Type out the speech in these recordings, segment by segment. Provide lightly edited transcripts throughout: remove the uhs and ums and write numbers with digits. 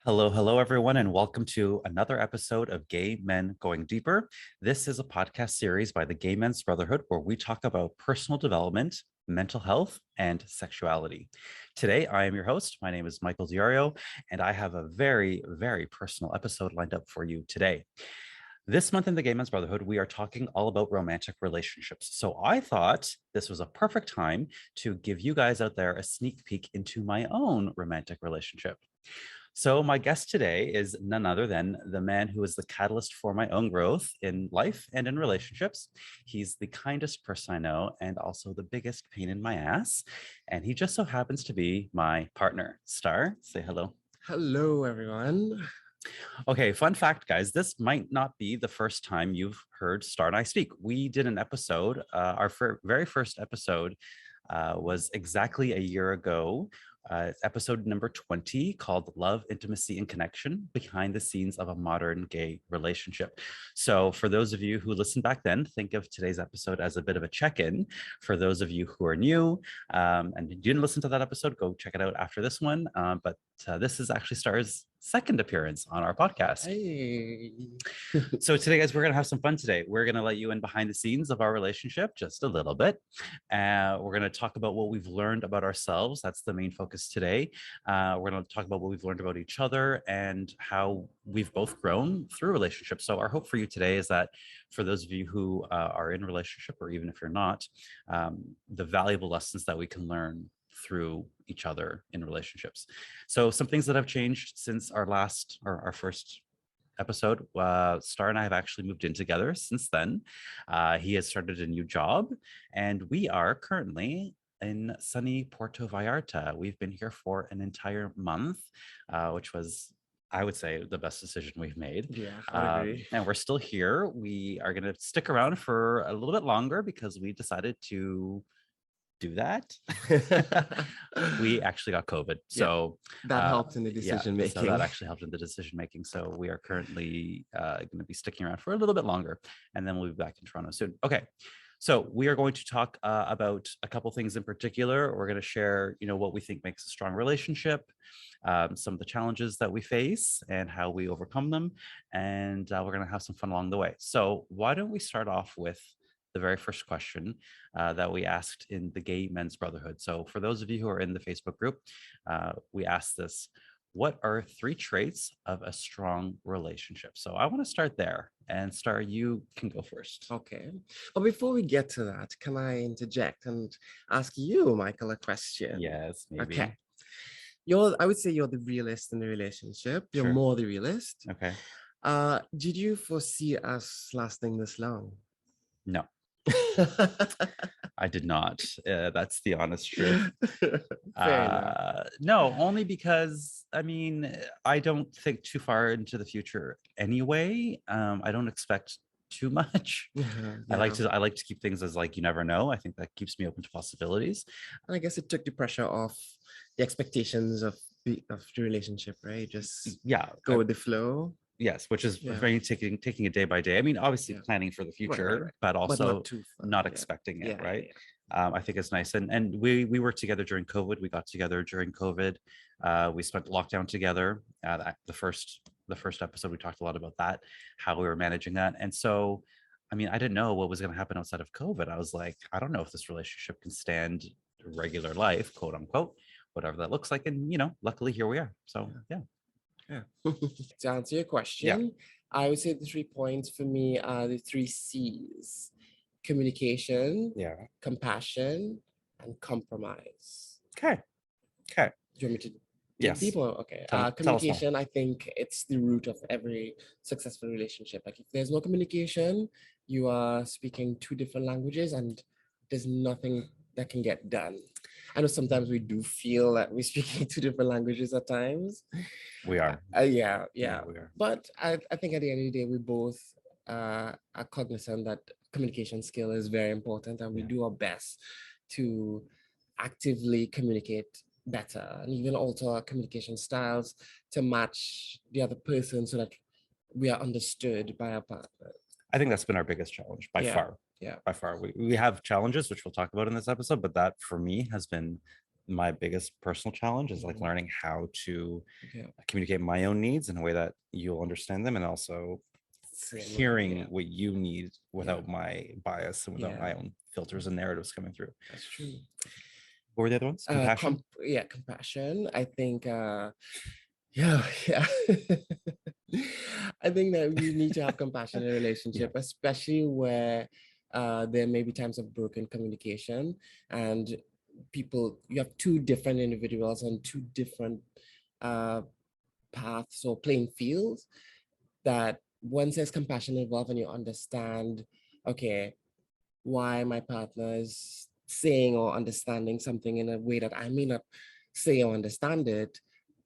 Hello, hello, everyone, and welcome to another episode of Gay Men Going Deeper. This is a podcast series by the Gay Men's Brotherhood where we talk about personal development, mental health, and sexuality. Today, I am your host. My name is Michael DiIorio, and I have a very, very personal episode lined up for you today. This month in the Gay Men's Brotherhood, we are talking all about romantic relationships. So I thought this was a perfect time to give you guys out there a sneak peek into my own romantic relationship. So, my guest today is none other than the man who is the catalyst for my own growth in life and in relationships. He's the kindest person I know and also the biggest pain in my ass. And he just so happens to be my partner. Star, say hello. Hello, everyone. Okay, fun fact, guys. This might not be the first time you've heard Star and I speak. We did an episode, our very first episode was exactly a year ago. Episode number 20 called Love, Intimacy, and Connection Behind the Scenes of a Modern Gay Relationship. So, for those of you who listened back then, think of today's episode as a bit of a check in. For those of you who are new and you didn't listen to that episode, go check it out after this one. But this is actually Star's second appearance on our podcast. Hey. So today, guys, we're going to have some fun today. We're going to let you in behind the scenes of our relationship just a little bit. We're going to talk about what we've learned about ourselves. That's the main focus today. We're going to talk about what we've learned about each other and how we've both grown through relationships. So our hope for you today is that for those of you who are in a relationship, or even if you're not, the valuable lessons that we can learn through each other in relationships. So some things that have changed since our first episode. Star and I have actually moved in together since then. He has started a new job, and we are currently in sunny Puerto Vallarta. We've been here for an entire month, which was, I would say, the best decision we've made. Yeah, I agree. And we're still here. We are going to stick around for a little bit longer because we decided to do that. We actually got COVID, so that helped in the decision making. So that actually helped in the decision making. So we are currently going to be sticking around for a little bit longer, and then we'll be back in Toronto soon. Okay, so we are going to talk about a couple things in particular. We're going to share, what we think makes a strong relationship, some of the challenges that we face, and how we overcome them, and we're going to have some fun along the way. So why don't we start off with the very first question that we asked in the Gay Men's Brotherhood. So for those of you who are in the Facebook group, we asked this: what are 3 traits of a strong relationship? So I want to start there, and Star, you can go first. Okay. But before we get to that, can I interject and ask you, Michael, a question? Yes, maybe. Okay. I would say you're the realist in the relationship. You're Sure. more the realist. Okay. Did you foresee us lasting this long? No. I did not. That's the honest truth. No, only because I don't think too far into the future anyway. I don't expect too much. Yeah. I like to keep things as you never know. I think that keeps me open to possibilities. And I guess it took the pressure off the expectations of the relationship, right? Just go with the flow. Yes, which is very taking it day by day. Obviously planning for the future, right. But also not expecting it, right? I think it's nice. And we worked together during COVID. We got together during COVID. We spent lockdown together. The first episode, we talked a lot about that, how we were managing that. And so, I didn't know what was going to happen outside of COVID. I was like, I don't know if this relationship can stand regular life, quote unquote, whatever that looks like. And, luckily here we are. So, yeah. To answer your question, I would say the 3 points for me are the 3 C's: communication, compassion, and compromise. Okay. Do you want me to? Yes. Deeper? Okay. Communication, I think it's the root of every successful relationship. Like if there's no communication, you are speaking 2 different languages and there's nothing that can get done. I know sometimes we do feel that we're speaking 2 different languages at times. We are. Yeah, we are. But I think at the end of the day, we both are cognizant that communication skill is very important, and we do our best to actively communicate better and even alter our communication styles to match the other person so that we are understood by our partner. I think that's been our biggest challenge by far. Yeah. By far. We have challenges, which we'll talk about in this episode, but that for me has been my biggest personal challenge is like learning how to Yeah. communicate my own needs in a way that you'll understand them, and also hearing what you need without my bias and without my own filters and narratives coming through. That's true. What were the other ones? Compassion. Compassion. I think yeah. I think that you need to have compassion in a relationship, especially where there may be times of broken communication and you have two different individuals on two different paths or playing fields, that once there's compassion involved and you understand, okay, why my partner is saying or understanding something in a way that I may not say or understand it,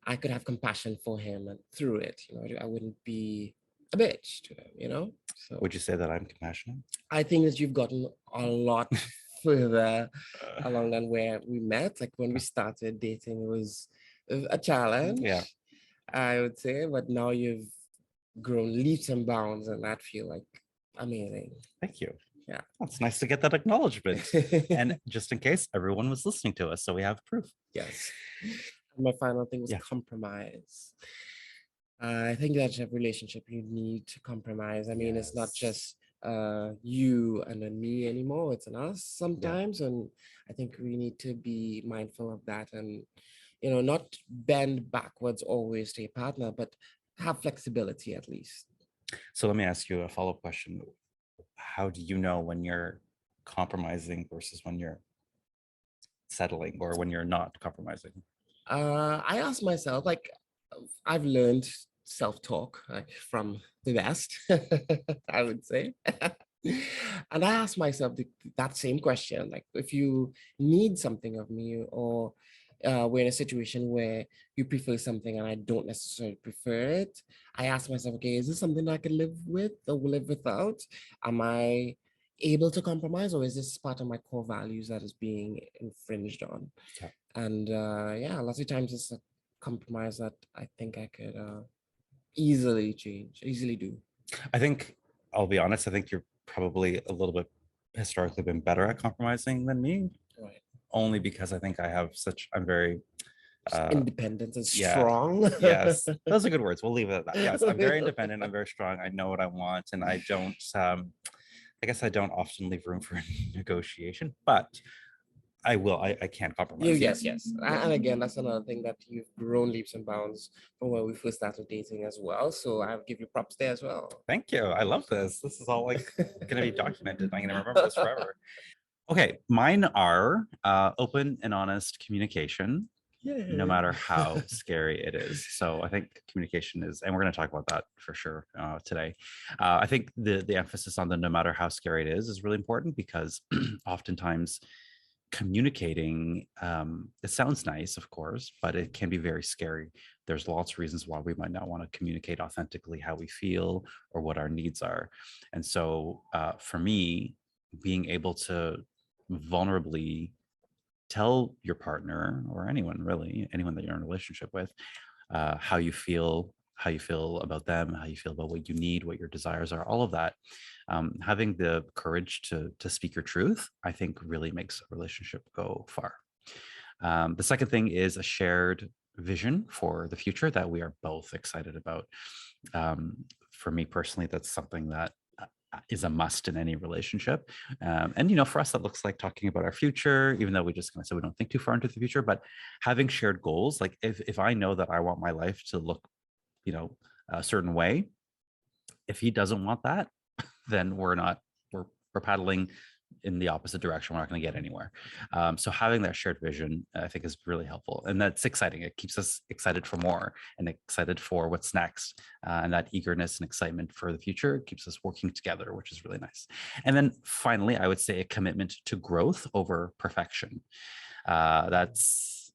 I could have compassion for him and through it, I wouldn't be a bitch to him. So would you say that I'm compassionate? I think that you've gotten a lot further along than where we met. Like when we started dating, it was a challenge, I would say, but now you've grown leaps and bounds, and that feel like amazing. Thank you. Yeah. Well, it's nice to get that acknowledgement. And just in case everyone was listening to us, so we have proof. Yes. My final thing was compromise. I think that a relationship, you need to compromise. I mean, it's not just you and then me anymore. It's an us sometimes. And I think we need to be mindful of that and, not bend backwards always to a partner, but have flexibility at least. So let me ask you a follow-up question. How do you know when you're compromising versus when you're settling, or when you're not compromising? I ask myself, like, I've learned self-talk from the best, I would say. And I ask myself that same question, like, if you need something of me, or we're in a situation where you prefer something and I don't necessarily prefer it, I ask myself, okay, is this something I can live with or live without? Am I able to compromise, or is this part of my core values that is being infringed on? Yeah. And lots of times it's a compromise that I think I could easily do. I think, I'll be honest, I think you're probably a little bit historically been better at compromising than me. Right. Only because I think I'm very independent and strong. Yes, those are good words. We'll leave it at that. Yes, I'm very independent. I'm very strong. I know what I want, and I don't. I guess I don't often leave room for negotiation, but I will. I can't compromise. Yes. And again, that's another thing, that you've grown leaps and bounds from when we first started dating as well. So I'll give you props there as well. Thank you. I love this. This is all like going to be documented. I'm going to remember this forever. Okay, mine are open and honest communication, no matter how scary it is. So I think communication is, and we're going to talk about that for sure today. I think the emphasis on the no matter how scary it is really important, because oftentimes communicating, it sounds nice, of course, but it can be very scary. There's lots of reasons why we might not want to communicate authentically how we feel or what our needs are. And so for me, being able to vulnerably tell your partner, or anyone that you're in a relationship with, how you feel about them, how you feel about what you need, what your desires are, all of that. Having the courage to speak your truth, I think, really makes a relationship go far. The second thing is a shared vision for the future that we are both excited about. For me personally, that's something that is a must in any relationship. And for us, that looks like talking about our future, even though we just kind of said we don't think too far into the future, but having shared goals. Like if I know that I want my life to look, a certain way, if he doesn't want that, then we're paddling in the opposite direction. We're not going to get anywhere. So having that shared vision, I think, is really helpful, and that's exciting. It keeps us excited for more and excited for what's next, and that eagerness and excitement for the future keeps us working together, which is really nice. And then finally, I would say a commitment to growth over perfection. That's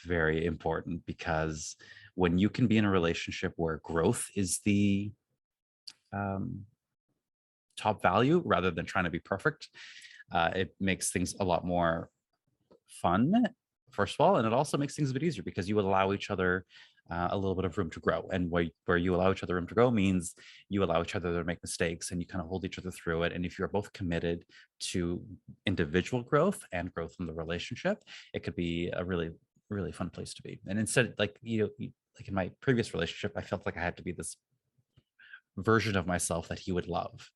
very important, because when you can be in a relationship where growth is the top value rather than trying to be perfect, it makes things a lot more fun, first of all, and it also makes things a bit easier, because you allow each other a little bit of room to grow. And where you allow each other room to grow means you allow each other to make mistakes and you kind of hold each other through it. And if you're both committed to individual growth and growth in the relationship, it could be a really, really fun place to be. And instead, like, like in my previous relationship, I felt like I had to be this version of myself that he would love.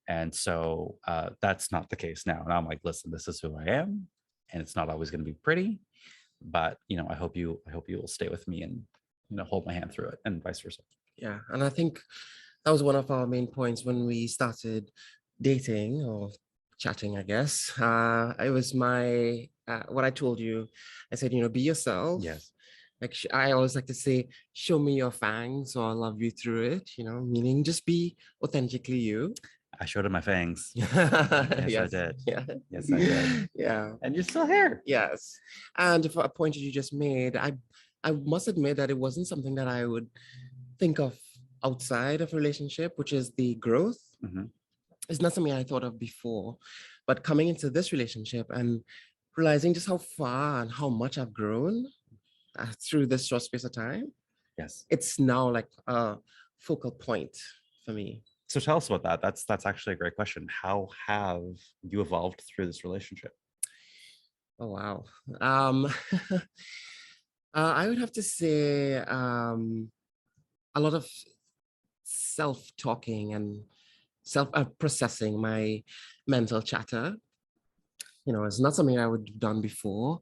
And so that's not the case now. Now I'm like, listen, this is who I am, and it's not always going to be pretty, but I hope you will stay with me and hold my hand through it, and vice versa. Yeah, and I think that was one of our main points when we started dating or chatting, I guess. It was my what I told you. I said, be yourself. Yes. Like I always like to say, show me your fangs, or I'll love you through it. Meaning just be authentically you. I showed him my fangs. Yes, I did. Yeah. Yes, I did. Yeah. And you're still here. Yes. And for a point that you just made, I must admit that it wasn't something that I would think of outside of a relationship, which is the growth. Mm-hmm. It's not something I thought of before, but coming into this relationship and realizing just how far and how much I've grown through this short space of time. Yes. It's now like a focal point for me. So tell us about that. That's actually a great question. How have you evolved through this relationship? Oh, wow. I would have to say a lot of self-talking and self-processing my mental chatter. It's not something I would have done before.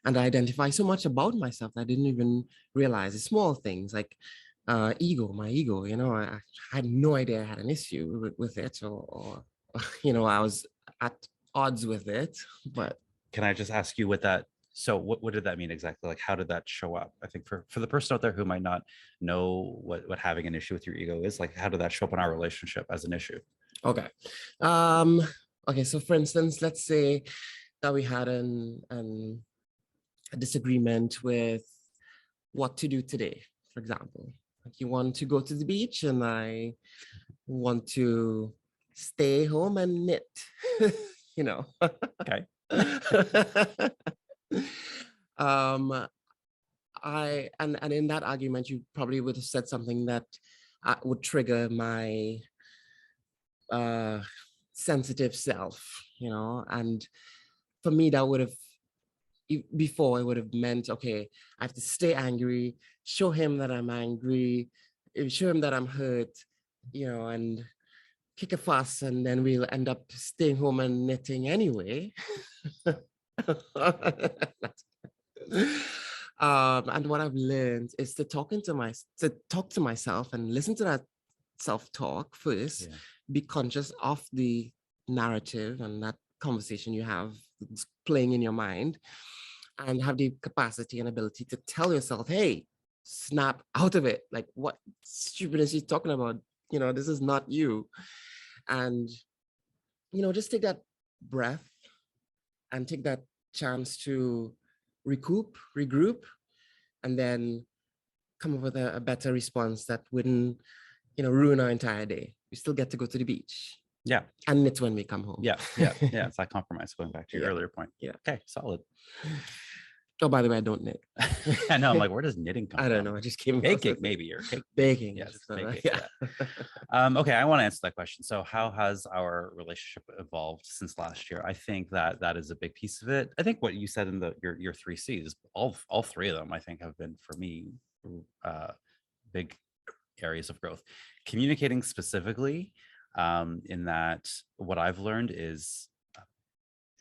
And I identify so much about myself that I didn't even realize. The small things like my ego, I had no idea I had an issue with it, or I was at odds with it. But can I just ask you with that? So what did that mean exactly? Like, how did that show up? I think for the person out there who might not know what having an issue with your ego is, like, how did that show up in our relationship as an issue? Okay. Okay. So for instance, let's say that we had a disagreement with what to do today, for example. Like you want to go to the beach and I want to stay home and knit, Okay. And in that argument, you probably would have said something that would trigger my sensitive self, and for me, that would have, before it would have meant, okay, I have to stay angry, show him that I'm angry, show him that I'm hurt, and kick a fuss, and then we'll end up staying home and knitting anyway. And what I've learned is to talk to myself and listen to that self-talk first. Yeah. Be conscious of the narrative and that conversation you have playing in your mind, and have the capacity and ability to tell yourself, hey, snap out of it. Like, what stupidness are you talking about? This is not you. And, just take that breath and take that chance to regroup, and then come up with a better response that wouldn't, ruin our entire day. We still get to go to the beach. Yeah. And it's when we come home. Yeah. It's that compromise, going back to your earlier point. Yeah. Okay, solid. Oh, by the way, I don't knit. I know. I'm like, where does knitting come from? I don't know. I just came baking, maybe, or cake. Baking. Yes, baking. Yeah. Okay, I want to answer that question. So, how has our relationship evolved since last year? I think that is a big piece of it. I think what you said in your 3 C's, all 3 of them, I think, have been for me big areas of growth. Communicating specifically, in that what I've learned is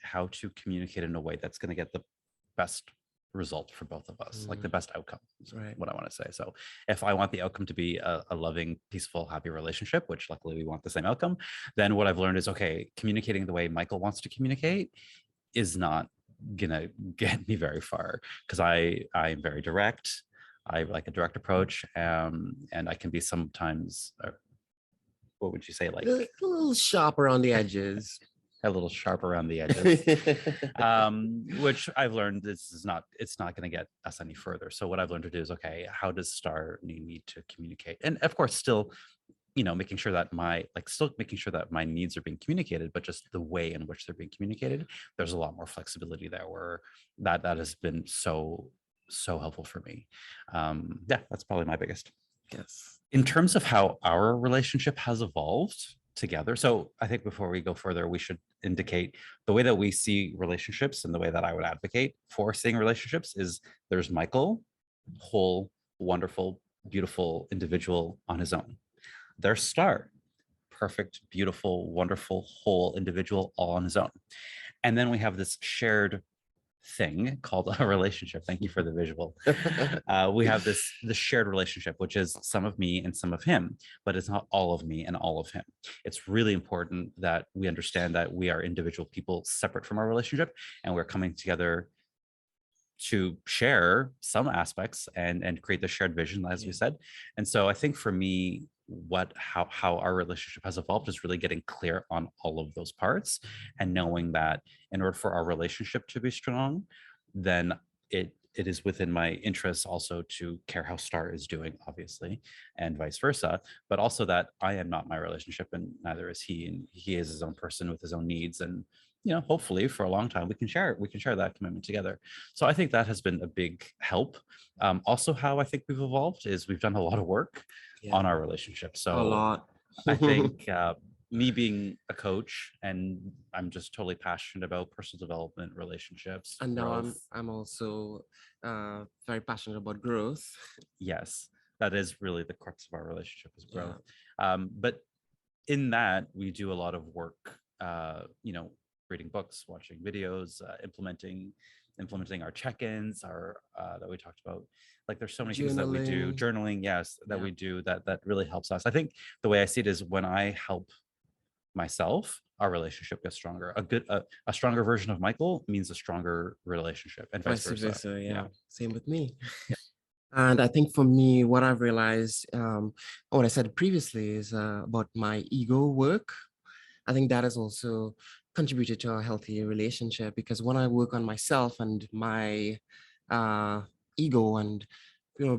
how to communicate in a way that's going to get the best result for both of us, like the best outcome is what I want to say. So if I want the outcome to be a loving, peaceful, happy relationship, which luckily we want the same outcome, then what I've learned is, okay, communicating the way Michael wants to communicate is not gonna get me very far, because I'm very direct. I like a direct approach, and I can be sometimes, what would you say, like a little sharp around the edges. A little sharp around the edges, which I've learned it's not going to get us any further. So what I've learned to do is, okay, how does Star need to communicate? And of course, still, making sure that my needs are being communicated, but just the way in which they're being communicated, there's a lot more flexibility there, where that has been so so helpful for me. Yeah, that's probably my biggest. Yes. In terms of how our relationship has evolved together, so I think before we go further, we should indicate the way that we see relationships, and the way that I would advocate for seeing relationships is there's Michael, whole, wonderful, beautiful individual on his own. There's Star, perfect, beautiful, wonderful, whole individual all on his own. And then we have this shared thing called a relationship. Thank you for the visual. We have this shared relationship, which is some of me and some of him, but it's not all of me and all of him. It's really important that we understand that we are individual people separate from our relationship, and we're coming together to share some aspects and create the shared vision, as we said. And so I think for me, how our relationship has evolved is really getting clear on all of those parts, and knowing that in order for our relationship to be strong, then it is within my interests also to care how Star is doing, obviously, and vice versa, but also that I am not my relationship, and neither is he, and he is his own person with his own needs. And hopefully for a long time we can share that commitment together. So I think that has been a big help. Also, how I think we've evolved is we've done a lot of work on our relationship. So a lot. I think me being a coach, and I'm just totally passionate about personal development, relationships, and now growth. I'm also very passionate about growth. Yes, that is really the crux of our relationship, is growth. But in that, we do a lot of work, reading books, watching videos, implementing our check-ins, that we talked about. Like, there's so many things that we do, journaling, yes, that we do that really helps us. I think the way I see it is, when I help myself, our relationship gets stronger. A stronger version of Michael means a stronger relationship, and vice versa. Yeah. Same with me. And I think for me, what I've realized, what I said previously, is about my ego work. I think that has also contributed to a healthy relationship, because when I work on myself and my ego, and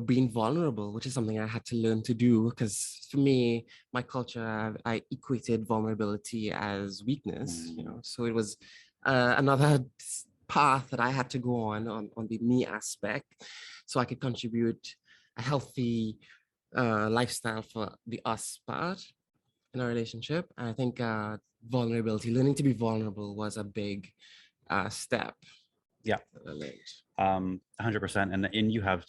being vulnerable, which is something I had to learn to do, because for me, my culture, I equated vulnerability as weakness. So it was another path that I had to go on the me aspect, so I could contribute a healthy lifestyle for the us part in our relationship. And I think vulnerability, learning to be vulnerable, was a big step. Yeah, 100%. And you have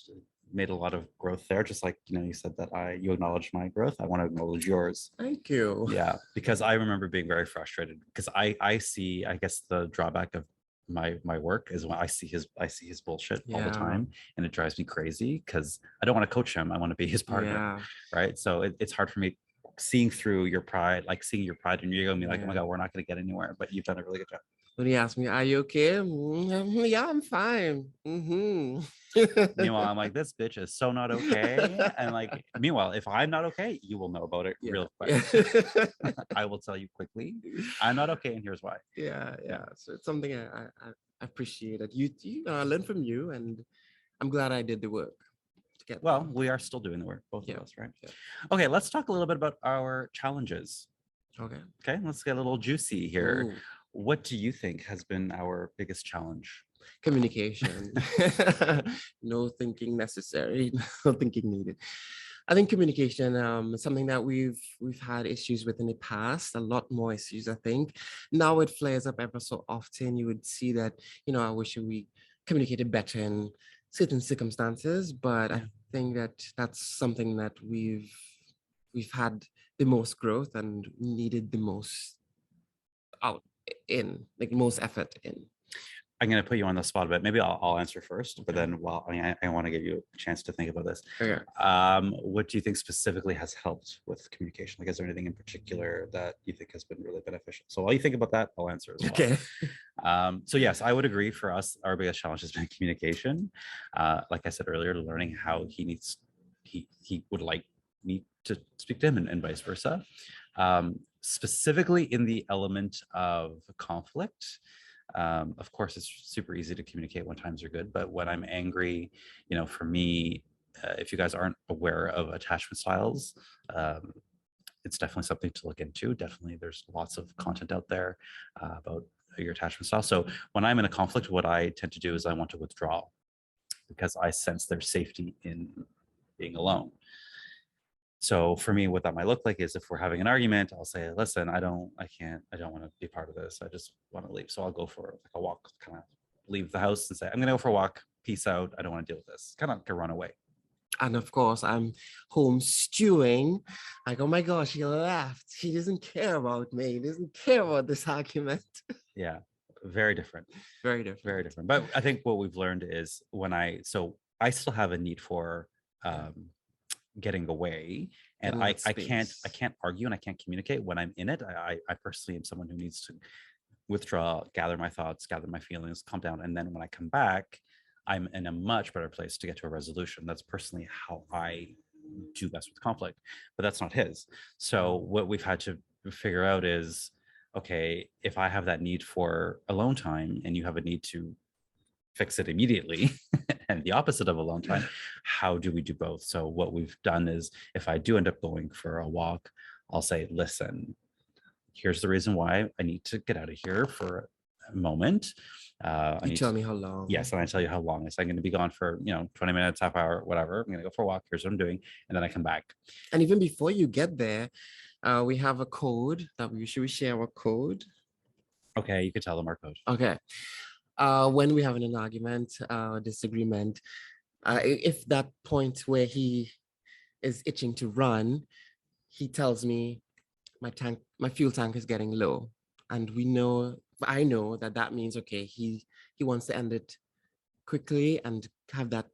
made a lot of growth there, just like you said that you acknowledged my growth. I want to acknowledge yours. Thank you. Yeah, because I remember being very frustrated, because I see, I guess the drawback of my work is when I see his bullshit all the time, and it drives me crazy, because I don't want to coach him, I want to be his partner. Right, so it's hard for me seeing through your pride, like seeing your pride and your ego, and be like, oh my god, we're not going to get anywhere. But you've done a really good job. When he asked me, are you okay? Yeah, I'm fine. Meanwhile, I'm like, this bitch is so not okay. And like, meanwhile, if I'm not okay, you will know about it real quick. I will tell you quickly, I'm not okay, and here's why. Yeah. So it's something I appreciate, that you learn from you, and I'm glad I did the work. Well, we are still doing the work, both of us, right? Okay, let's talk a little bit about our challenges. Okay, let's get a little juicy here. Ooh. What do you think has been our biggest challenge? Communication. No thinking necessary, no thinking needed. I think communication is something that we've had issues with in the past, a lot more issues, I think. Now it flares up ever so often. You would see that, I wish we communicated better in certain circumstances, but I think that that's something that we've had the most growth and needed the most most effort in. I'm going to put you on the spot a bit. Maybe I'll answer first, but then I want to give you a chance to think about this. Okay. What do you think specifically has helped with communication? Like, is there anything in particular that you think has been really beneficial? So while you think about that, I'll answer as well. Okay. So yes, I would agree. For us, our biggest challenge has been communication. Like I said earlier, learning how he would like me to speak to him, and vice versa. Specifically in the element of conflict. Of course, it's super easy to communicate when times are good, but when I'm angry, for me, if you guys aren't aware of attachment styles, it's definitely something to look into. Definitely, there's lots of content out there about your attachment style. So when I'm in a conflict, what I tend to do is I want to withdraw. because I sense there's safety in being alone. So for me, what that might look like is if we're having an argument, I'll say, listen, I don't want to be part of this. I just want to leave. So I'll go for like a walk, kind of leave the house and say, I'm going to go for a walk. Peace out. I don't want to deal with this. Kind of like a run away. And of course, I'm home stewing. Like, oh my gosh, he left. He doesn't care about me. He doesn't care about this argument. Yeah, very different. Very different. Very different. But I think what we've learned is I still have a need for getting away, and I can't argue and I can't communicate when I'm in it. I personally am someone who needs to withdraw, gather my thoughts, gather my feelings, calm down, and then when I come back, I'm in a much better place to get to a resolution. That's personally how I do best with conflict, but that's not his. So what we've had to figure out is, okay, if I have that need for alone time and you have a need to fix it immediately and the opposite of alone time, how do we do both? So what we've done is, if I do end up going for a walk, I'll say, listen, here's the reason why I need to get out of here for a moment. You tell me how long. Yes, and I tell you how long. So I'm going to be gone for 20 minutes, half hour, whatever. I'm going to go for a walk. Here's what I'm doing, and then I come back. And even before you get there, we have a code that should we share our code? Okay, you could tell them our code. Okay. When we're having an argument, disagreement, if that point where he is itching to run, he tells me my fuel tank is getting low, and I know that means, okay, he wants to end it quickly and have that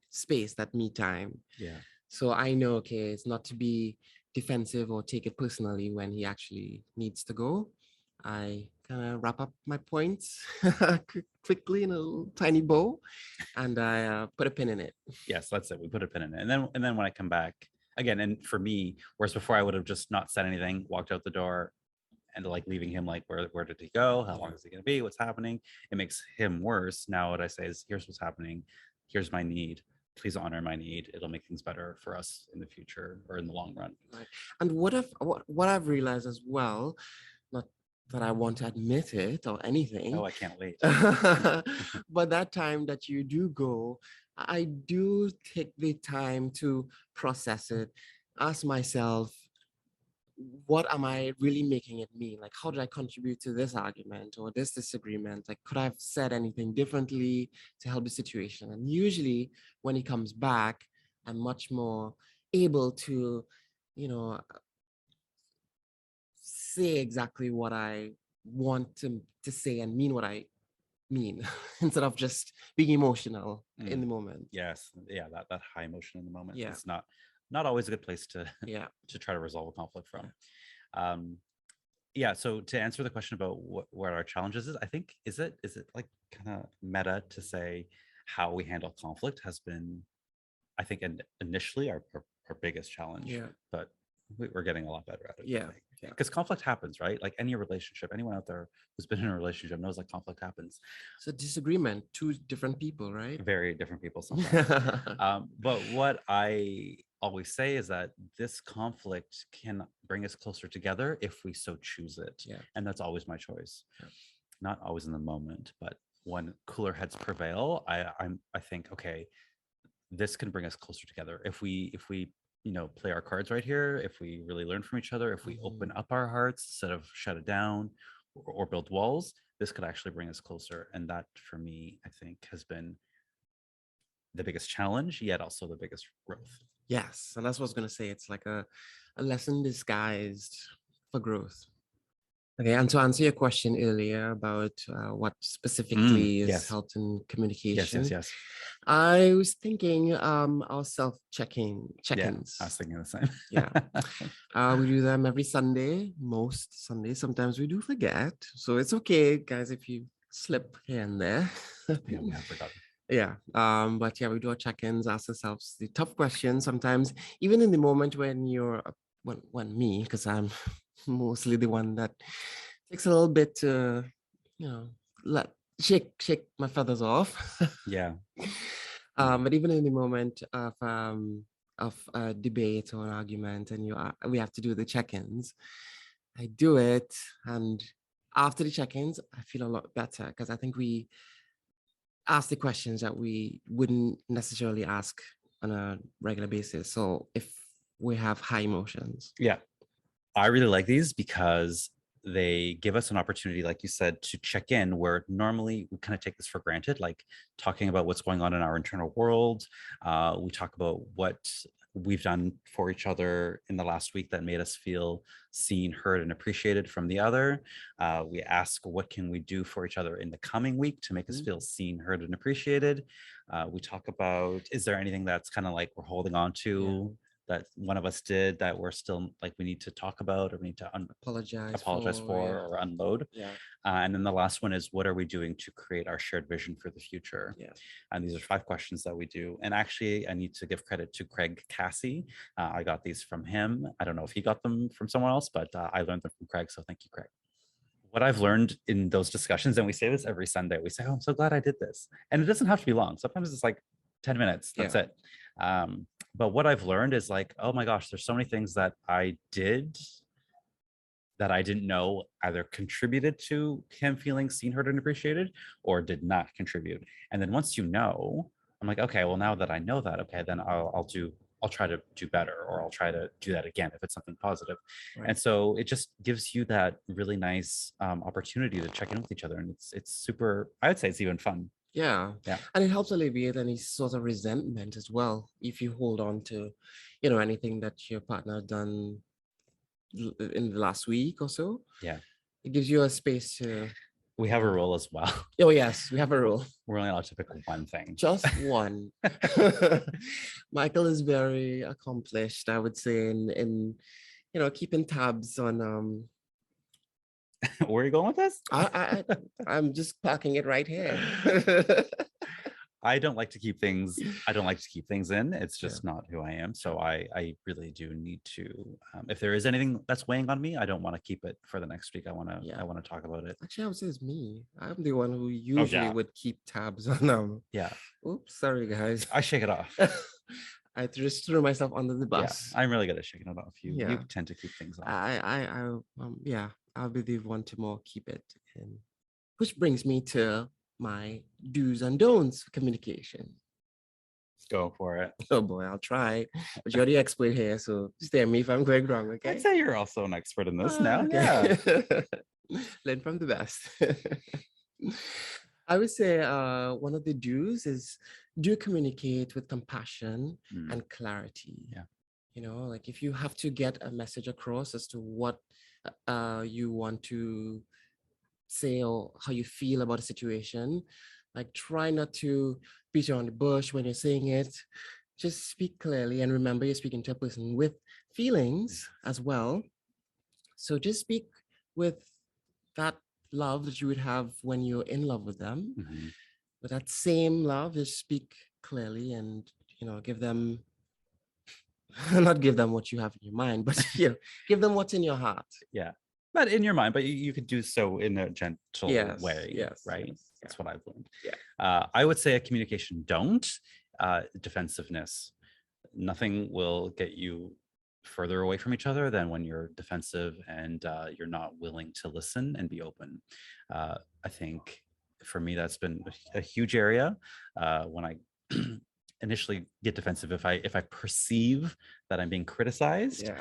space, that me time. Yeah. So I know, okay, it's not to be defensive or take it personally when he actually needs to go. I kind of wrap up my points quickly in a little tiny bow, and I put a pin in it. Yes, that's it. We put a pin in it, and then when I come back again, and for me, whereas before I would have just not said anything, walked out the door, and like leaving him like, where did he go? How long is he going to be? What's happening? It makes him worse. Now what I say is, here's what's happening. Here's my need. Please honor my need. It'll make things better for us in the future or in the long run. Right. And what I've realized as well, not that I want to admit it or anything. Oh, I can't wait. But that time that you do go, I do take the time to process it, ask myself, what am I really making it mean? Like, how did I contribute to this argument or this disagreement? Like, could I have said anything differently to help the situation? And usually when he comes back, I'm much more able to, say exactly what I want to say and mean what I mean instead of just being emotional in the moment. Yes. Yeah. That high emotion in the moment. Yeah. It's not always a good place to try to resolve a conflict from. So to answer the question about what our challenges is, I think is it like kind of meta to say how we handle conflict has been, I think, initially our biggest challenge. Yeah. But we're getting a lot better at it. Yeah. Because conflict happens, right? Like any relationship, anyone out there who's been in a relationship knows that conflict happens. So disagreement, two different people, right? Very different people sometimes. But what I always say is that this conflict can bring us closer together if we so choose it. Yeah. And that's always my choice. Yeah. Not always in the moment, but when cooler heads prevail, I think, okay, this can bring us closer together. If we play our cards right here, if we really learn from each other, if we open up our hearts instead of shut it down or build walls, this could actually bring us closer. And that, for me, I think has been the biggest challenge, yet also the biggest growth. Yes. And that's what I was going to say. It's like a lesson disguised for growth. Okay, and to answer your question earlier about what specifically is helped in communication. Yes. I was thinking our self-check-ins. Yeah, I was thinking the same. Yeah. We do them every Sunday, most Sundays. Sometimes we do forget. So it's okay, guys, if you slip here and there. Yeah, we have forgotten. Yeah. But yeah, we do our check-ins, ask ourselves the tough questions. Sometimes, even in the moment when you're, when me, because I'm mostly the one that takes a little bit to, shake my feathers off. Yeah. But even in the moment of a debate or an argument, and we have to do the check-ins, I do it, and after the check-ins, I feel a lot better because I think we ask the questions that we wouldn't necessarily ask on a regular basis. So if we have high emotions. Yeah. I really like these because they give us an opportunity, like you said, to check in where normally we kind of take this for granted, like talking about what's going on in our internal world. We talk about what we've done for each other in the last week that made us feel seen, heard, and appreciated from the other. We ask, what can we do for each other in the coming week to make us feel seen, heard, and appreciated? We talk about, is there anything that's kind of like we're holding on to that one of us did that we're still like we need to talk about or we need to apologize for or unload. And then the last one is, what are we doing to create our shared vision for the future? And these are 5 questions that we do. And actually, I need to give credit to Craig Cassie. I got these from him. I don't know if he got them from someone else, but I learned them from Craig. So thank you, Craig. What I've learned in those discussions, and we say this every Sunday, we say, oh, I'm so glad I did this. And it doesn't have to be long. Sometimes it's like 10 minutes. That's it. But what I've learned is like, oh my gosh, there's so many things that I did that I didn't know either contributed to him feeling seen, heard, and appreciated, or did not contribute. And then once you know, I'm like, okay, well, now that I know that, okay, then I'll try to do better, or I'll try to do that again if it's something positive. And so it just gives you that really nice opportunity to check in with each other. And it's super, I would say it's even fun. Yeah. And it helps alleviate any sort of resentment as well. If you hold on to, anything that your partner done in the last week or so. It gives you a space to. We have a rule as well. Oh, yes, we have a rule. We're only allowed to pick one thing. Just one. Michael is very accomplished, I would say, in keeping tabs on Where are you going with this? I'm just parking it right here. I don't like to keep things in. It's just not who I am. So I really do need to, if there is anything that's weighing on me, I don't want to keep it for the next week. I want to talk about it. Actually, I would say it's me. I'm the one who usually would keep tabs on them. Oops, sorry guys. I shake it off. I just threw myself under the bus. I'm really good at shaking it off. You tend to keep things off. I'll be the one to more keep it in. Which brings me to my do's and don'ts for communication. Go for it. Oh boy, I'll try. But you're the expert here, so stay me if I'm going wrong, okay? I'd say you're also an expert in this now. Okay. Learn from the best. I would say one of the do's is do communicate with compassion and clarity. Like if you have to get a message across as to what you want to say or how you feel about a situation, like try not to beat around the bush when you're saying it. Just speak clearly, and remember you're speaking to a person with feelings as well. So just speak with that love that you would have when you're in love with them. With that same love, just speak clearly and give them not give them what you have in your mind, but give them what's in your heart. But in your mind, but you could do so in a gentle way, right? That's what I've learned. I would say a communication don't, defensiveness. Nothing will get you further away from each other than when you're defensive and you're not willing to listen and be open. I think for me, that's been a huge area. When I initially get defensive, if I perceive that I'm being criticized,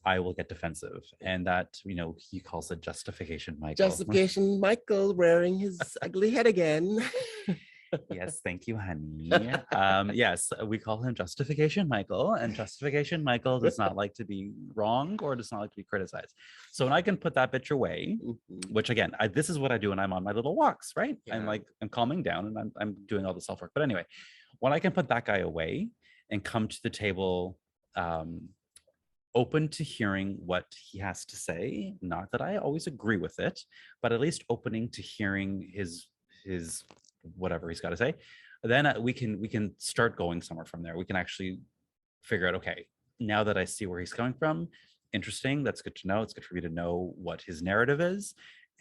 I will get defensive. And that, he calls it justification Michael. Justification Michael wearing his ugly head again. Yes, thank you, honey. Yes, we call him Justification Michael, and Justification Michael does not like to be wrong or does not like to be criticized. So when I can put that bitch away, which again, this is what I do when I'm on my little walks, right? I'm calming down and I'm doing all the self-work. But anyway, when I can put that guy away and come to the table open to hearing what he has to say, not that I always agree with it, but at least opening to hearing his whatever he's got to say, then we can start going somewhere from there. We can actually figure out, okay, now that I see where he's coming from, interesting, that's good to know. It's good for me to know what his narrative is,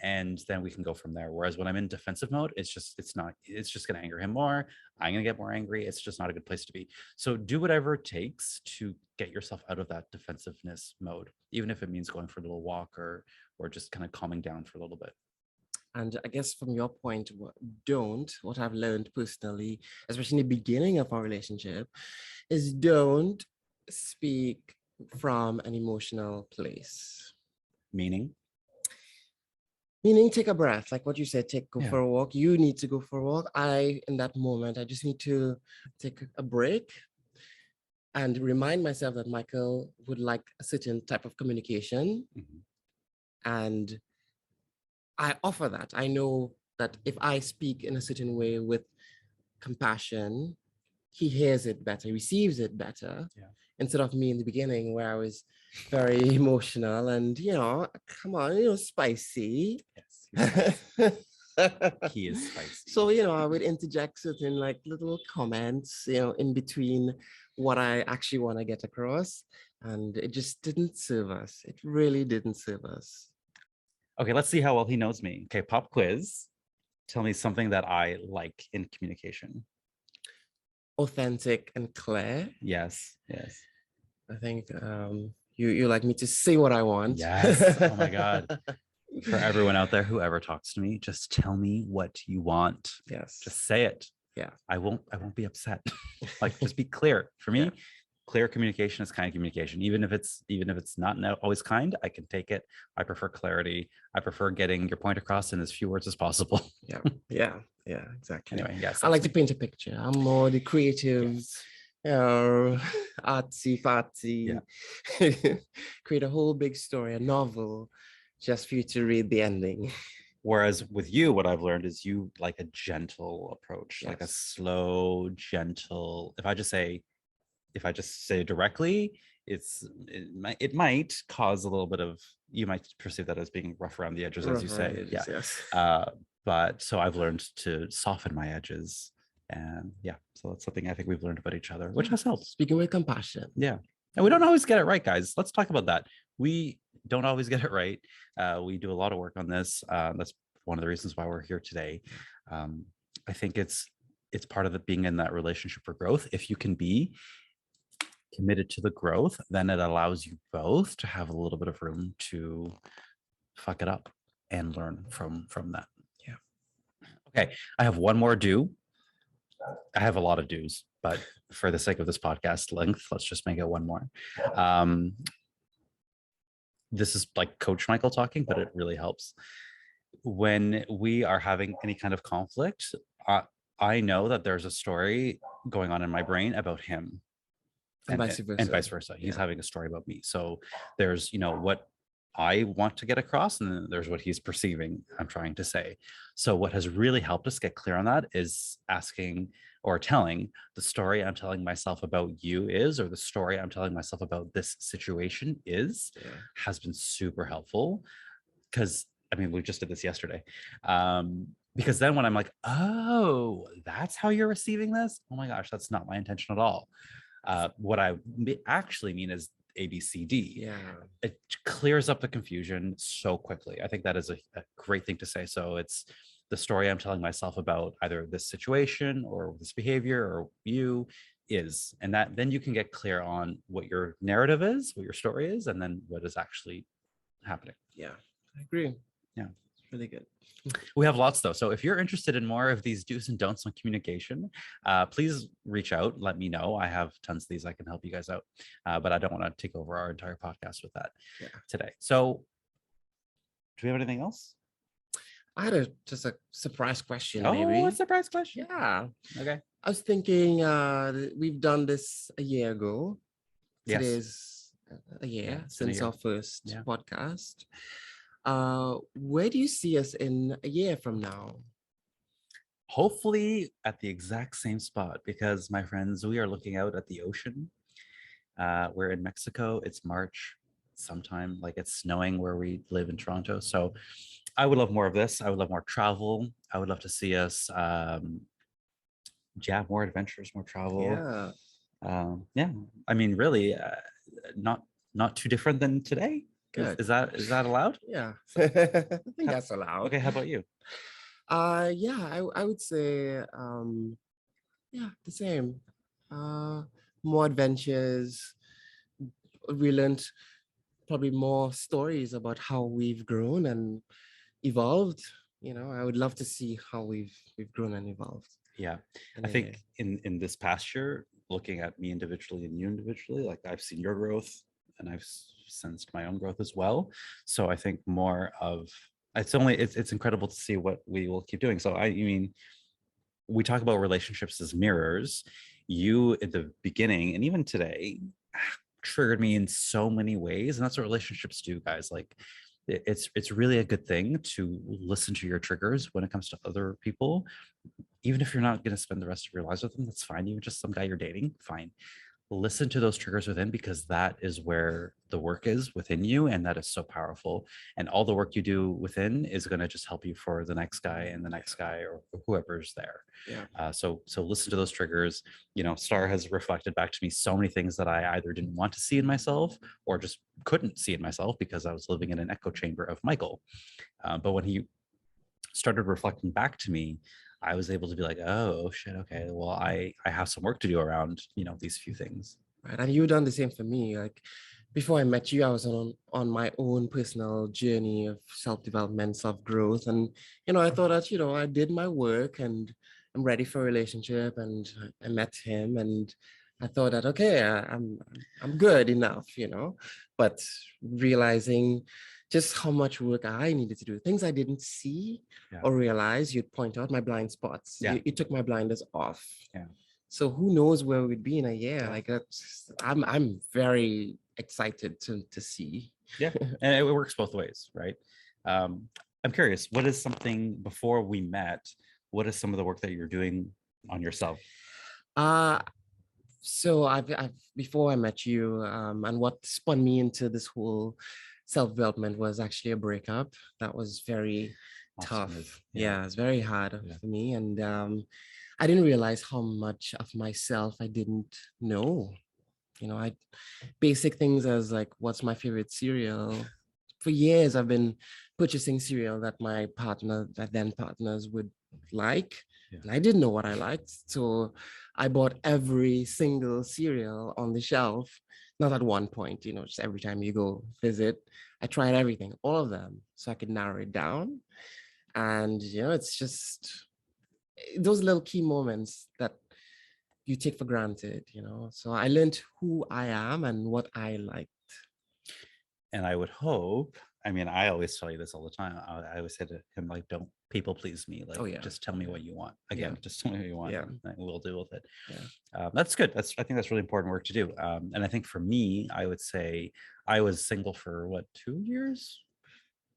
and then we can go from there. Whereas when I'm in defensive mode, it's just going to anger him more. I'm going to get more angry. It's just not a good place to be. So do whatever it takes to get yourself out of that defensiveness mode, even if it means going for a little walk or just kind of calming down for a little bit. And I guess from your point, what I've learned personally, especially in the beginning of our relationship, is don't speak from an emotional place. Meaning? Meaning, take a breath, like what you said, go Yeah. for a walk. You need to go for a walk. In that moment, I just need to take a break and remind myself that Michael would like a certain type of communication. Mhm. And I offer that. I know that if I speak in a certain way with compassion, he hears it better, he receives it better. Yeah. Instead of me in the beginning where I was very emotional and, come on, spicy. Yes. He is spicy. So, I would interject certain like little comments, in between what I actually want to get across. And it just didn't serve us. It really didn't serve us. Okay, let's see how well he knows me. Okay, pop quiz. Tell me something that I like in communication. Authentic and clear. Yes. I think you like me to say what I want. Yes. Oh my God. For everyone out there, whoever talks to me, just tell me what you want. Yes. Just say it. Yeah. I won't be upset. Like, just be clear. For me, clear communication is kind communication. Even if it's not always kind, I can take it. I prefer clarity. I prefer getting your point across in as few words as possible. Yeah, exactly. Anyway, yes. I like to paint a picture. I'm more the creatives, artsy fartsy. Create a whole big story, a novel, just for you to read the ending. Whereas with you, what I've learned is you like a gentle approach, like a slow, gentle. If I just say directly, it might cause a little bit of, you might perceive that as being rough around the edges, as you say. Yes. But so I've learned to soften my edges, and so that's something I think we've learned about each other, which has helped. Speaking with compassion. Yeah. And we don't always get it right, guys. Let's talk about that. We don't always get it right. We do a lot of work on this. That's one of the reasons why we're here today. I think it's part of the being in that relationship for growth. If you can be committed to the growth, then it allows you both to have a little bit of room to fuck it up and learn from that. Yeah. Okay. I have one more do. I have a lot of do's, but for the sake of this podcast length, let's just make it one more. This is like Coach Michael talking, but it really helps. When we are having any kind of conflict, I know that there's a story going on in my brain about him. And vice versa. He's having a story about me. So there's, what I want to get across, and then there's what he's perceiving I'm trying to say. So what has really helped us get clear on that is asking or telling the story I'm telling myself about you is, or the story I'm telling myself about this situation is, has been super helpful. Because we just did this yesterday. Because then when I'm like, oh, that's how you're receiving this? Oh my gosh, that's not my intention at all. What I actually mean is ABCD. Yeah. It clears up the confusion so quickly. I think that is a great thing to say. So it's the story I'm telling myself about either this situation or this behavior or you is, and that then you can get clear on what your narrative is, what your story is, and then what is actually happening. Yeah, I agree. Yeah. It's really good. We have lots though. So if you're interested in more of these do's and don'ts on communication, please reach out. Let me know. I have tons of these. I can help you guys out. But I don't want to take over our entire podcast with that today. So do we have anything else? I had just a surprise question. A surprise question. Yeah. Okay. I was thinking we've done this a year ago. Today's a year since our first podcast. Where do you see us in a year from now? Hopefully at the exact same spot, because my friends, we are looking out at the ocean. We're in Mexico. It's March sometime, like it's snowing where we live in Toronto. So I would love more of this. I would love more travel. I would love to see us more adventures, more travel. Really not too different than today. Is that allowed? Yeah. I think that's allowed. Okay, how about you? I would say the same. More adventures. We learned probably more stories about how we've grown and evolved, I would love to see how we've grown and evolved. Yeah. in I a think year. in this past year, looking at me individually and you individually, like I've seen your growth and I've sensed my own growth as well. So I think more of it's incredible to see what we will keep doing. So I mean, we talk about relationships as mirrors. You at the beginning and even today triggered me in so many ways, and that's what relationships do, guys. Like it's really a good thing to listen to your triggers when it comes to other people, even if you're not going to spend the rest of your lives with them. That's fine. Even just some guy you're dating, fine. Listen to those triggers within, because that is where the work is within you, and that is so powerful. And all the work you do within is going to just help you for the next guy and the next guy or whoever's there. Yeah. So listen to those triggers. Star has reflected back to me so many things that I either didn't want to see in myself or just couldn't see in myself because I was living in an echo chamber of Michael. But when he started reflecting back to me, I was able to be like, oh shit, okay, well, I have some work to do around, these few things. Right. And you've done the same for me. Like before I met you, I was on my own personal journey of self-development, self-growth. And, I thought that, I did my work and I'm ready for a relationship. And I met him and I thought that, okay, I'm good enough, but realizing just how much work I needed to do, things I didn't see or realize, you'd point out my blind spots. Yeah. You took my blinders off. Yeah. So who knows where we'd be in a year? Like I'm very excited to see. Yeah, and it works both ways, right? I'm curious, what is something before we met? What is some of the work that you're doing on yourself? So I've before I met you, and what spun me into this whole self-development was actually a breakup that was very tough. Yeah, it's very hard for me, and I didn't realize how much of myself I didn't know. I basic things as like, what's my favorite cereal? For years, I've been purchasing cereal that my partners would like. And I didn't know what I liked. So I bought every single cereal on the shelf, not at one point, just every time you go visit. I tried everything, all of them, so I could narrow it down. And, it's just those little key moments that you take for granted, So I learned who I am and what I like. And I would hope, I mean, I always tell you this all the time. I always say to him, like, don't people please me. Like, just tell me what you want. Again, just tell me what you want. And we'll deal with it. That's good. I think that's really important work to do. And I think for me, I would say I was single for what, 2 years?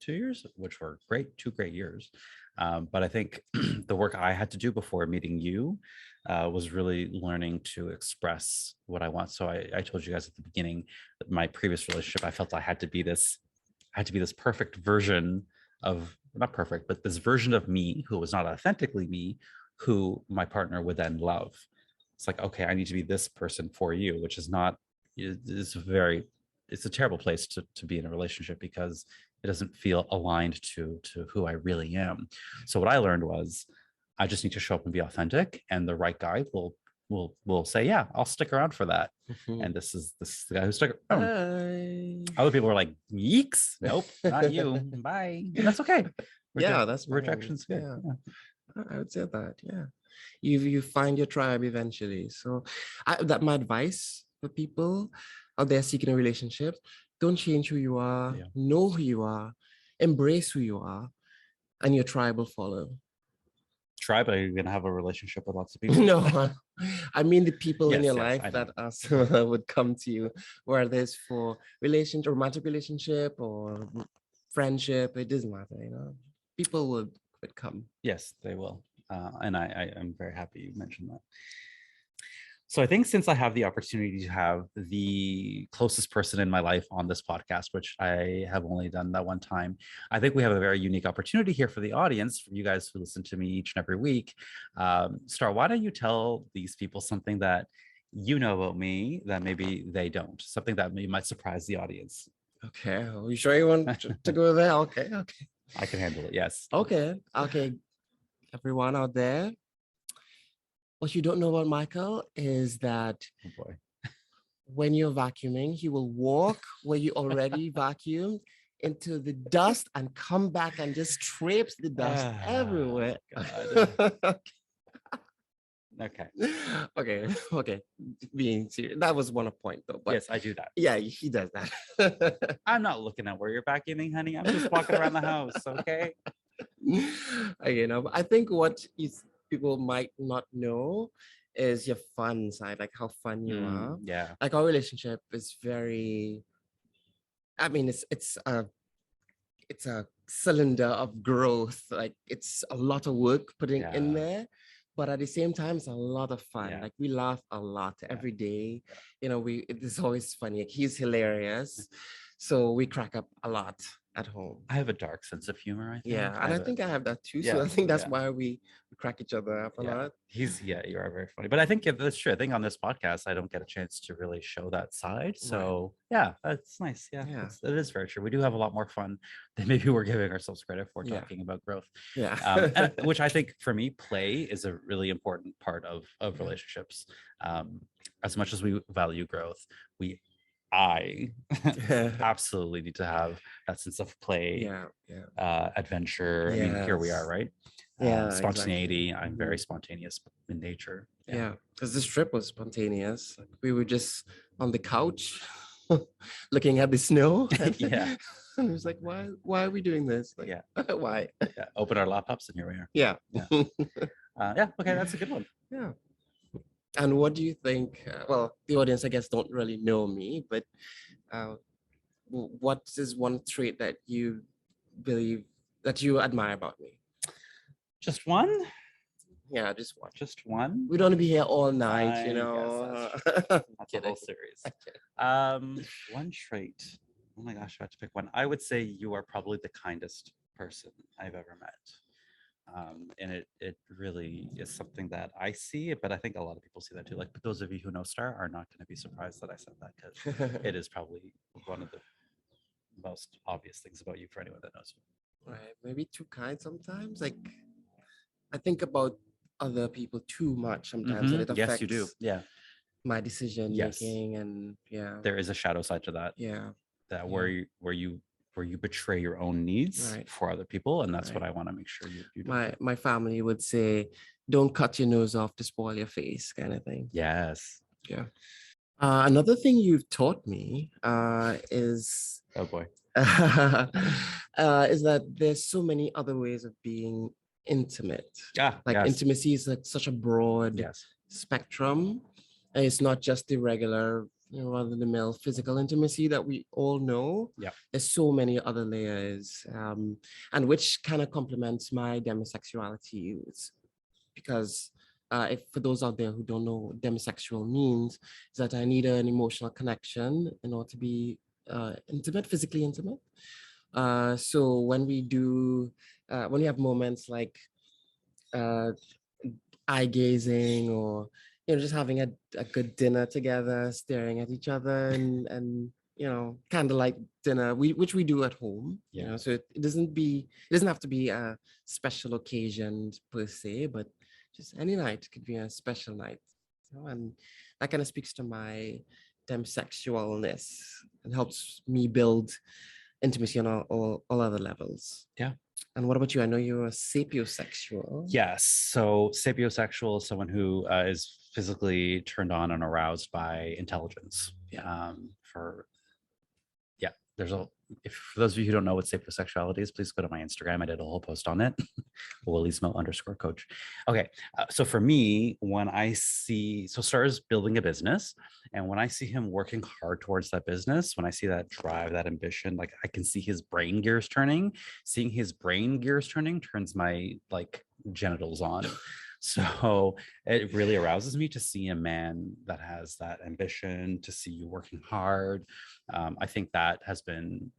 2 years, which were two great years. But I think the work I had to do before meeting you was really learning to express what I want. So I told you guys at the beginning that my previous relationship, I felt I had to be this perfect version of, not perfect, but this version of me who was not authentically me, who my partner would then love. It's like, okay, I need to be this person for you, which is not, it's a terrible place to be in a relationship because it doesn't feel aligned to who I really am. So what I learned was I just need to show up and be authentic, and the right guy will say, yeah, I'll stick around for that. And this is the guy who stuck around. Other people were like, yeeks, nope, not you, bye. And that's okay. That's rejection's good. I would say that. You find your tribe eventually. So that my advice for people out there seeking a relationship: don't change who you are. Know who you are, embrace who you are, and your tribe will follow. Tribe? Are you gonna have a relationship with lots of people? No, I mean the people in your life that would come to you, whether it's for romantic relationship or friendship. It doesn't matter, people would come. Yes, they will. And I'm very happy you mentioned that. So I think since I have the opportunity to have the closest person in my life on this podcast, which I have only done that one time, I think we have a very unique opportunity here for the audience, for you guys who listen to me each and every week. Star, why don't you tell these people something that you know about me that maybe they don't, something that might surprise the audience? Okay. Are you sure you want to go there? Okay. I can handle it. Yes. Okay. Everyone out there, what you don't know about Michael is that when you're vacuuming, he will walk where you already vacuumed into the dust and come back and just traipse the dust everywhere. God. Okay. Okay. Being serious. That was one point though. But yes, I do that. yeah, he does that. I'm not looking at where you're vacuuming, honey. I'm just walking around the house. Okay. Okay, but I think what people might not know is your fun side, like how fun you are. Yeah. Like our relationship is very. I mean, it's a cylinder of growth. Like it's a lot of work putting in there, but at the same time, it's a lot of fun. Like we laugh a lot every day. It is always funny. Like, he's hilarious, so we crack up a lot at home. I have a dark sense of humor, I think. Yeah, and I think I have that too. So I think that's why we crack each other up a lot. You are very funny. But I think that's true. I think on this podcast, I don't get a chance to really show that side. So yeah, that's nice. Yeah, it is very true. We do have a lot more fun than maybe we're giving ourselves credit for talking about growth. Yeah. Which I think for me, play is a really important part of relationships. As much as we value growth, I absolutely need to have that sense of play, adventure. I mean, here we are, right? Spontaneity. Exactly. I'm very spontaneous in nature. Yeah, because this trip was spontaneous. Like, we were just on the couch looking at the snow. And it was like, why are we doing this? Like, why? Open our laptops and here we are. Yeah. Okay, that's a good one. Yeah. And what do you think? Well, the audience, I guess, don't really know me, but what is one trait that you believe that you admire about me? Just one? Yeah, just one. Just one? We don't want to be here all night, That's a whole series. One trait. Oh my gosh, I have to pick one. I would say you are probably the kindest person I've ever met. And it really is something that I see, but I think a lot of people see that too. Like, but those of you who know Star are not going to be surprised that I said that, because it is probably one of the most obvious things about you for anyone that knows you. Right, maybe too kind sometimes. Like, I think about other people too much sometimes, and it affects. Yes, you do. Yeah, my decision making, and there is a shadow side to that. Where you betray your own needs for other people, and that's what I want to make sure you do. My family would say, "Don't cut your nose off to spoil your face," kind of thing. Yes. Yeah. Another thing you've taught me is oh boy is that there's so many other ways of being intimate. Intimacy is like such a broad spectrum, and it's not just the regular run-of-the-mill physical intimacy that we all know. There's so many other layers, and which kind of complements my demisexuality, because if for those out there who don't know what demisexual means, is that I need an emotional connection in order to be intimate, physically intimate. So when we have moments like eye gazing, or just having a good dinner together, staring at each other, and candlelight dinner, which we do at home. So it doesn't have to be a special occasion per se, but just any night could be a special night. And that kind of speaks to my demisexualness and helps me build intimacy on all other levels. And what about you? I know you're a sapiosexual. Yes. So sapiosexual is someone who is physically turned on and aroused by intelligence. For those of you who don't know what sapiosexuality is, please go to my Instagram. I did a whole post on it. Willismo_coach. Okay. So for me, when I see, Star is building a business, and when I see him working hard towards that business, when I see that drive, that ambition, like I can see his brain gears turning. Seeing his brain gears turning turns my genitals on. So it really arouses me to see a man that has that ambition, to see you working hard. I think that has been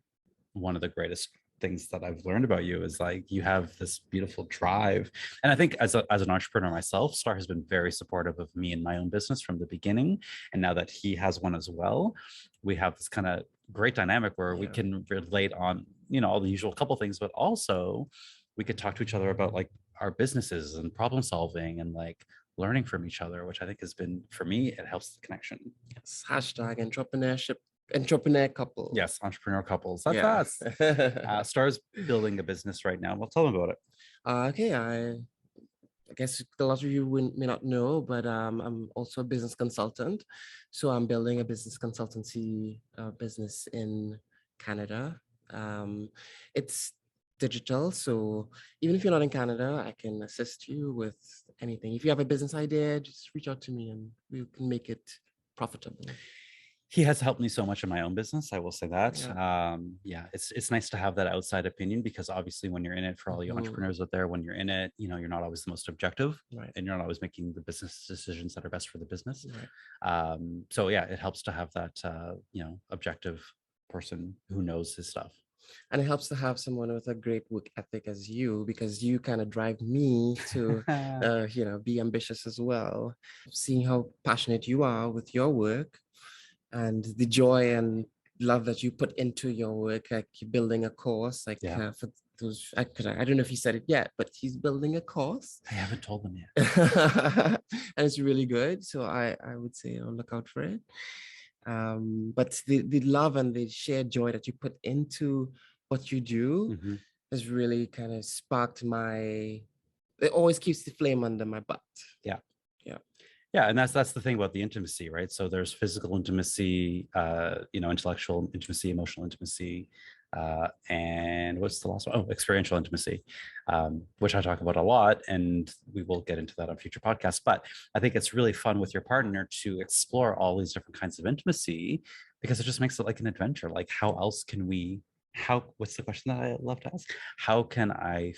one of the greatest things that I've learned about you, is you have this beautiful drive. And I think as an entrepreneur myself, Star has been very supportive of me and my own business from the beginning. And now that he has one as well, we have this kind of great dynamic where we can relate on, all the usual couple things, but also we could talk to each other about our businesses and problem solving and learning from each other, which I think has been, for me, it helps the connection. Yes. # entrepreneurship entrepreneur couple. Yes, entrepreneur couples. That's Yeah. us. Star's building a business right now. Well, tell them about it. Okay, I guess a lot of you may not know, but I'm also a business consultant. So I'm building a business consultancy business in Canada. It's digital. So even if you're not in Canada, I can assist you with anything. If you have a business idea, just reach out to me and we can make it profitable. He has helped me so much in my own business. I will say that. Yeah. Yeah, it's nice to have that outside opinion, because obviously when you're in it, for all you entrepreneurs out there, when you're in it, you're not always the most objective, Right. and you're not always making the business decisions that are best for the business. Right. So yeah, it helps to have that objective person who knows his stuff. And it helps to have someone with a great work ethic as you, because you kind of drive me to, be ambitious as well. Seeing how passionate you are with your work and the joy and love that you put into your work, like you're building a course, like for those, I don't know if he said it yet, but he's building a course. I haven't told them yet. And it's really good. So I would say, look out for it. But the love and the shared joy that you put into what you do has really kind of sparked it always keeps the flame under my butt. Yeah, and that's the thing about the intimacy, right? So there's physical intimacy, intellectual intimacy, emotional intimacy, and what's the last one? Oh, experiential intimacy, which I talk about a lot, and we will get into that on future podcasts. But I think it's really fun with your partner to explore all these different kinds of intimacy, because it just makes it like an adventure. Like, how else can we? What's the question that I love to ask? How can I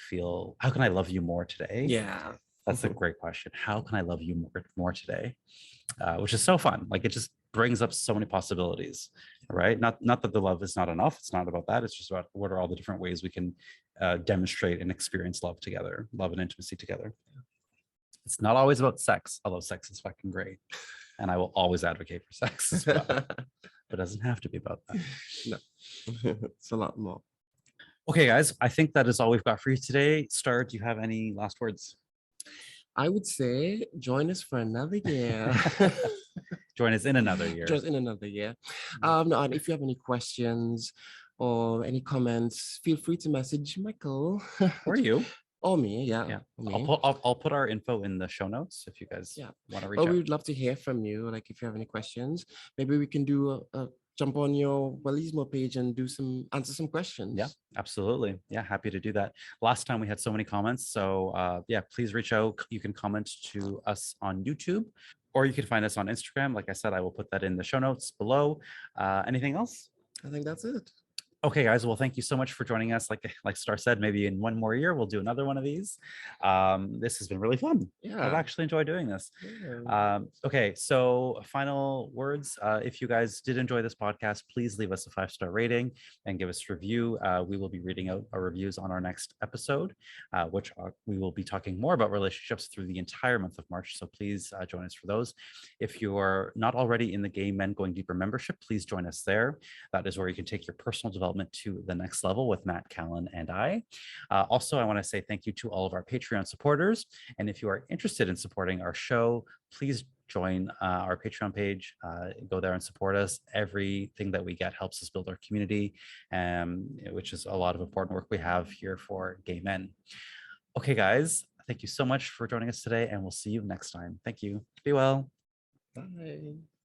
love you more today? Yeah. That's a great question. How can I love you more today? Which is so fun. Like, it just brings up so many possibilities, right? Not that the love is not enough. It's not about that. It's just about what are all the different ways we can demonstrate and experience love together, love and intimacy together. It's not always about sex, although sex is fucking great. And I will always advocate for sex as well. But it doesn't have to be about that. No, it's a lot more. Okay, guys, I think that is all we've got for you today. Star, do you have any last words? I would say join us for another year. Join us in another year. Just in another year. No, and if you have any questions or any comments, feel free to message Michael. Or you. Or me, yeah. Me. I'll put our info in the show notes if you guys want to reach out. We would love to hear from you. Like, if you have any questions, maybe we can do a jump on your Walismo page and answer some questions. Yeah, absolutely. Yeah, happy to do that. Last time we had so many comments. So please reach out. You can comment to us on YouTube, or you can find us on Instagram. Like I said, I will put that in the show notes below. Anything else? I think that's it. Okay, guys. Well, thank you so much for joining us. Like Star said, maybe in one more year, we'll do another one of these. This has been really fun. Yeah. I've actually enjoyed doing this. Yeah. Okay, so final words. If you guys did enjoy this podcast, please leave us a 5-star rating and give us a review. We will be reading out our reviews on our next episode, we will be talking more about relationships through the entire month of March. So please join us for those. If you're not already in the Gay Men Going Deeper membership, please join us there. That is where you can take your personal development to the next level with Matt, Calan, and I. Also, I want to say thank you to all of our Patreon supporters. And if you are interested in supporting our show, please join our Patreon page. Go there and support us. Everything that we get helps us build our community, which is a lot of important work we have here for gay men. Okay, guys, thank you so much for joining us today, and we'll see you next time. Thank you. Be well. Bye.